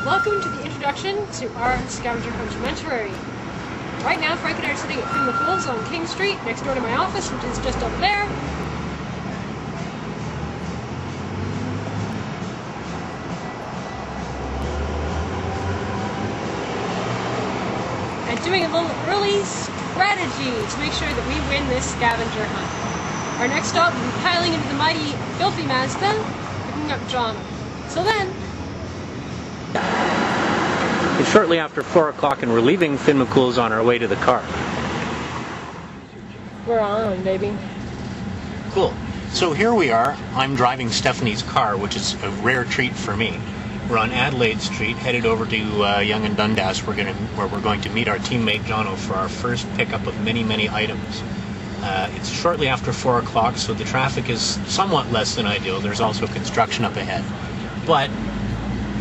Welcome to the introduction to our scavenger documentary. Right now, Frank and I are sitting at Singli Axis on King Street, next door to my office, which is just up there. And doing a little early strategy to make sure that we win this scavenger hunt. Our next stop will be piling into the mighty, filthy Mazda, picking up John. So then, it's shortly after 4 o'clock and we're leaving Finn McCool's on our way to the car. We're on, baby. Cool. So here we are. I'm driving Stephanie's car, which is a rare treat for me. We're on Adelaide Street, headed over to Yonge and Dundas, where we're going to meet our teammate Jono for our first pickup of many, many items. It's shortly after 4 o'clock, so the traffic is somewhat less than ideal. There's also construction up ahead. But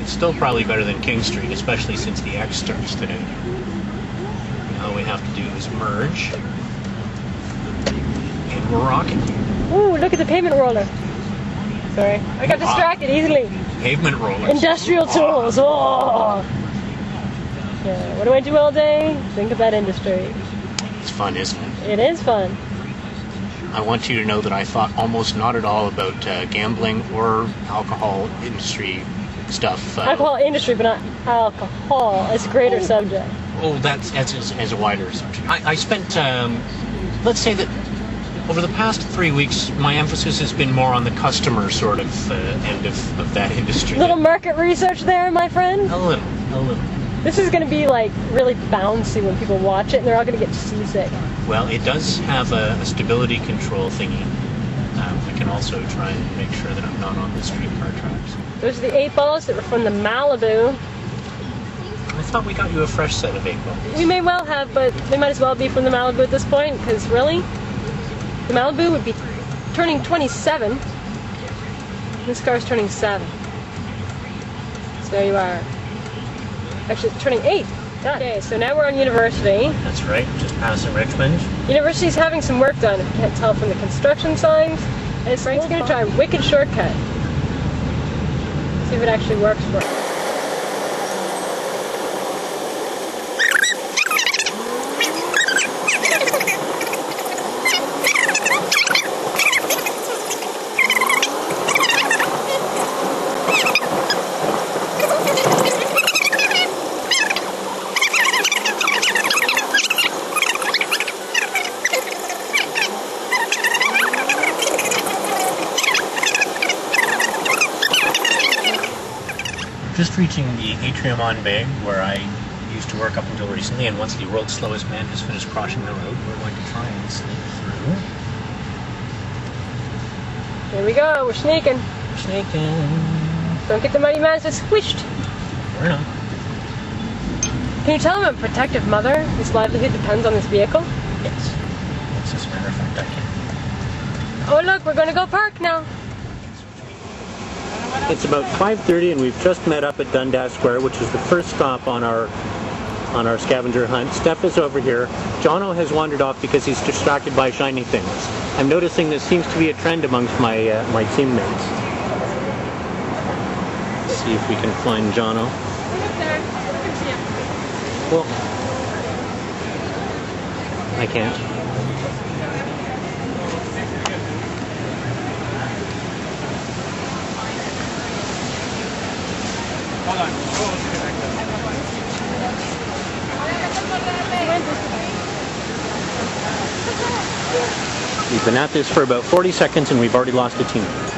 it's still probably better than King Street, especially since the X starts today. All we have to do is merge, and we're rocking. Ooh, look at the pavement roller. Sorry, I got distracted easily. Pavement rollers. Industrial tools. Oh. Yeah, what do I do all day? Think about industry. It's fun, isn't it? It is fun. I want you to know that I thought almost not at all about gambling or alcohol industry stuff. Alcohol industry, but not alcohol. It's a greater subject. Oh, that's as a wider subject. I spent, let's say that over the past 3 weeks, my emphasis has been more on the customer sort of end of that industry. Little market research there, my friend. A little. This is going to be like really bouncy when people watch it, and they're all going to get seasick. Well, it does have a stability control thingy. I can also try and make sure that I'm not on the streetcar tracks. Those are the 8 balls that were from the Malibu. I thought we got you a fresh set of 8 balls. We may well have, but they might as well be from the Malibu at this point, because really, the Malibu would be turning 27. This car's turning 7. So there you are. Actually, it's turning 8. Okay, so now we're on University. That's right, just passing Richmond. University's having some work done, if you can't tell from the construction signs. And Frank's going to try a wicked shortcut. See if it actually works for us. Just reaching the atrium on Bay, where I used to work up until recently, and once the world's slowest man has finished crossing the road, we're going to try and sneak through. Here we go, we're sneaking. We're sneaking. Don't get the mighty Mazda squished. We're not. Can you tell him I'm a protective mother? His livelihood depends on this vehicle? Yes. Yes, as a matter of fact, I can. Oh look, we're going to go park now. It's about 5:30 and we've just met up at Dundas Square, which is the first stop on our scavenger hunt. Steph is over here. Jono has wandered off because he's distracted by shiny things. I'm noticing this seems to be a trend amongst my teammates. Let's see if we can find Jono. Look there, I can see him. Well, I can't. Hold on. Oh, We've been at this for about 40 seconds and we've already lost a teammate.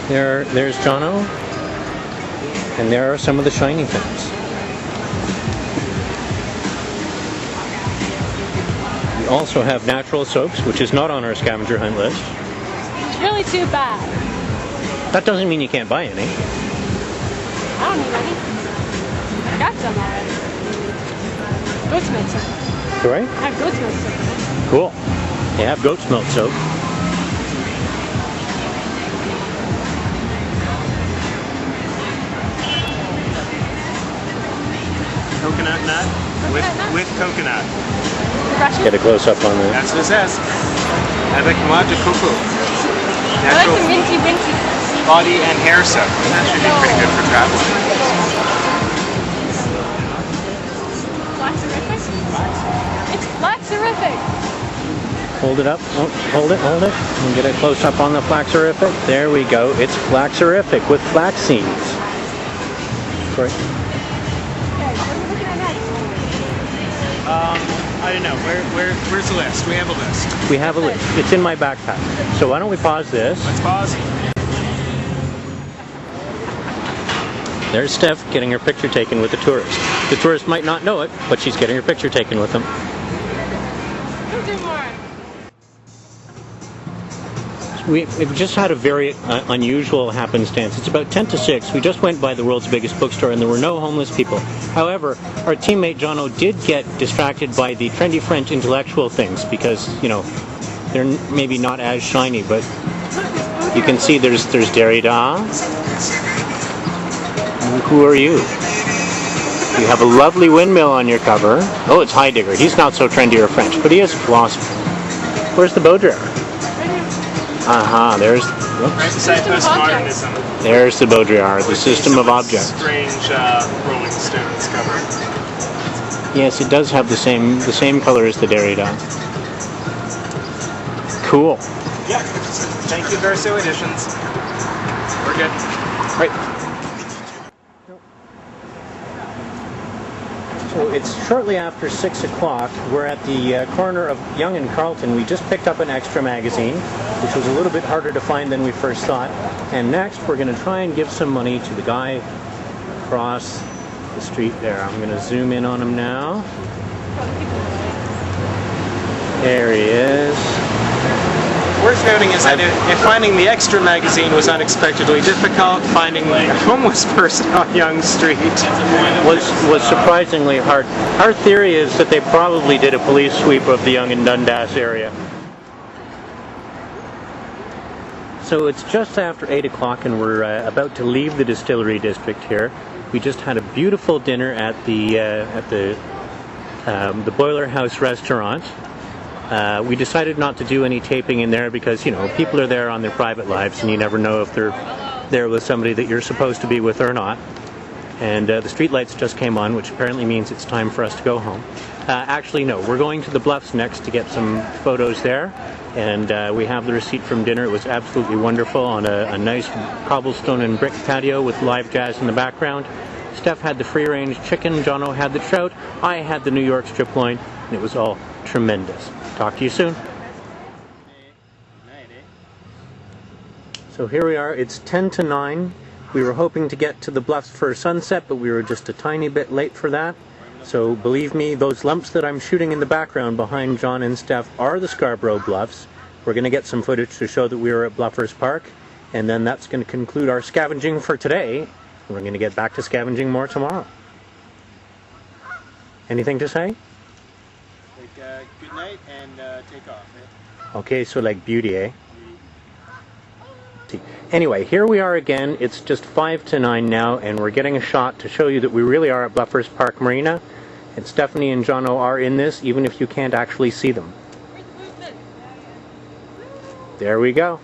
There's Jono, and there are some of the shiny things. We also have natural soaps, which is not on our scavenger hunt list. It's really too bad. That doesn't mean you can't buy any. I don't need any. I got some already. Goat's milk soap. Sorry? I have goat's milk soap. Cool. They have goat's milk soap. coconut nut with coconut. Get a close up on this. That's what it says. Avec moi de coco. I like Natural the minty winty. body and hair soap. That should be pretty good for travel. Blackserific? It's Blackserific! Hold it up. Oh, hold it. And get a close up on the Flaxerific. There we go. It's Flaxerific with flax seeds. Sorry. I don't know. Where's the list? We have a list. We have a list. It's in my backpack. So why don't we pause this? Let's pause. There's Steph getting her picture taken with the tourist. The tourist might not know it, but she's getting her picture taken with him. Don't do more. We've just had a very unusual happenstance. It's about 10 to 6. We just went by the world's biggest bookstore and there were no homeless people. However, our teammate Jono did get distracted by the trendy French intellectual things because, you know, they're maybe not as shiny, but you can see there's Derrida. Who are you? You have a lovely windmill on your cover. Oh, it's Heidegger. He's not so trendy or French, but he is a philosopher. Where's the Baudrillard? There's. Whoops. Right beside postmodernism. There's the Baudrillard, the system of objects. Strange Rolling Stones cover. Yes, it does have the same color as the Derrida. Cool. Yeah. Thank you, Verso Editions. We're good. Right. So it's shortly after 6 o'clock. We're at the corner of Yonge and Carlton. We just picked up an extra magazine, which was a little bit harder to find than we first thought. And next, we're going to try and give some money to the guy across the street there. I'm going to zoom in on him now. There he is. Worth noting is that if finding the extra magazine was unexpectedly difficult, finding a homeless person on Yonge Street was surprisingly hard. Our theory is that they probably did a police sweep of the Yonge and Dundas area. So it's just after 8 o'clock and we're about to leave the distillery district here. We just had a beautiful dinner at the Boiler House restaurant. We decided not to do any taping in there because, you know, people are there on their private lives and you never know if they're there with somebody that you're supposed to be with or not. And the streetlights just came on, which apparently means it's time for us to go home. Actually, no, we're going to the Bluffs next to get some photos there. And we have the receipt from dinner. It was absolutely wonderful on a nice cobblestone and brick patio with live jazz in the background. Steph had the free-range chicken, Jono had the trout, I had the New York strip loin, and it was all tremendous. Talk to you soon. So here we are, it's 10 to 9. We were hoping to get to the Bluffs for sunset, but we were just a tiny bit late for that. So believe me, those lumps that I'm shooting in the background behind John and Steph are the Scarborough Bluffs. We're going to get some footage to show that we were at Bluffers Park, and then that's going to conclude our scavenging for today. We're going to get back to scavenging more tomorrow. Anything to say? good night and take off. Okay, so like beauty, eh? Anyway, here we are again. It's just 5 to 9 now, and we're getting a shot to show you that we really are at Bluffers Park Marina. And Stephanie and Jono are in this, even if you can't actually see them. There we go.